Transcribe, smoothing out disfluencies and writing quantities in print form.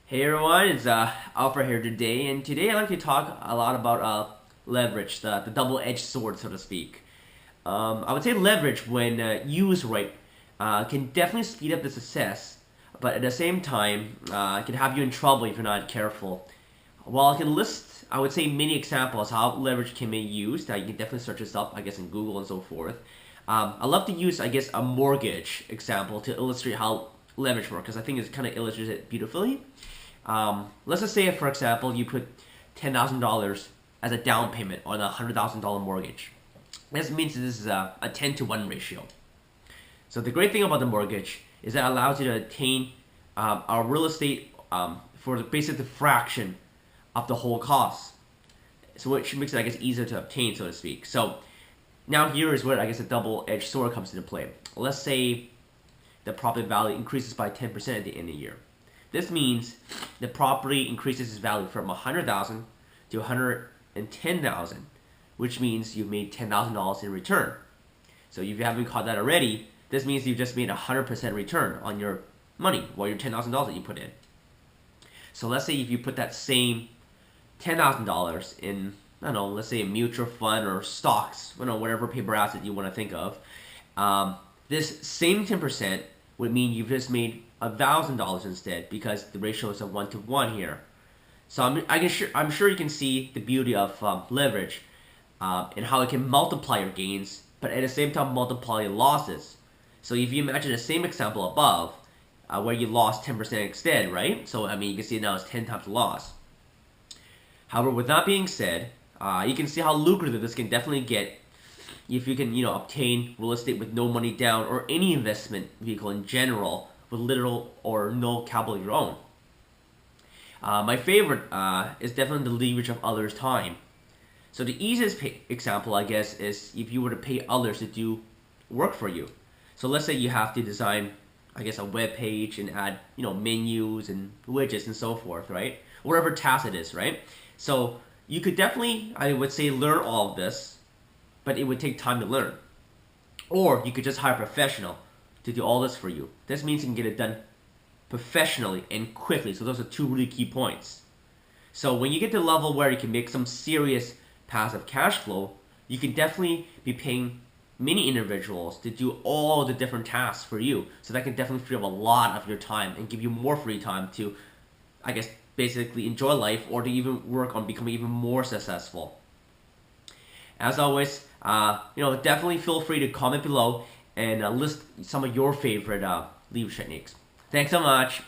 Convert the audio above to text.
Hey everyone, it's Alfred here today, and today I'd like to talk a lot about leverage, the double-edged sword, so to speak. I would say leverage, when used right, can definitely speed up the success, but at the same time, it can have you in trouble if you're not careful. While I can list, I would say, many examples how leverage can be used, you can definitely search this up, I guess, in Google and so forth. I love to use, I guess, a mortgage example to illustrate how leverage works, because I think it kind of illustrates it beautifully. Let's just say, for example, you put $10,000 as a down payment on a $100,000 mortgage. This means this is a 10-to-1 ratio. So the great thing about the mortgage is that it allows you to obtain our real estate for basically the fraction of the whole cost. So which makes it, I guess, easier to obtain, so to speak. So now here is where, I guess, the double-edged sword comes into play. Let's say the property value increases by 10% at the end of the year. This means the property increases its value from 100,000 to 110,000, which means you've made $10,000 in return. So if you haven't caught that already, this means you've just made 100% return on your money, or your $10,000 that you put in. So let's say if you put that same $10,000 in, I don't know, let's say a mutual fund or stocks, whatever paper asset you want to think of, this same 10% would mean you've just made $1,000 instead, because the ratio is a 1-to-1 here. So I'm sure you can see the beauty of leverage and how it can multiply your gains, but at the same time multiply your losses. So if you imagine the same example above, where you lost 10% instead, right? So you can see now it's 10 times the loss. However, with that being said, you can see how lucrative this can definitely get if you can, obtain real estate with no money down, or any investment vehicle in general with little or no capital of your own. My favorite is definitely the leverage of others' time. So the easiest example, I guess, is if you were to pay others to do work for you. So let's say you have to design, I guess, a web page and add, menus and widgets and so forth, right? Whatever task it is, right? So you could definitely, I would say, learn all of this, but it would take time to learn. Or you could just hire a professional to do all this for you. This means you can get it done professionally and quickly. So those are two really key points. So when you get to the level where you can make some serious passive cash flow, you can definitely be paying many individuals to do all the different tasks for you. So that can definitely free up a lot of your time and give you more free time to, I guess, basically enjoy life, or to even work on becoming even more successful. As always, definitely feel free to comment below and list some of your favorite leverage techniques. Thanks so much.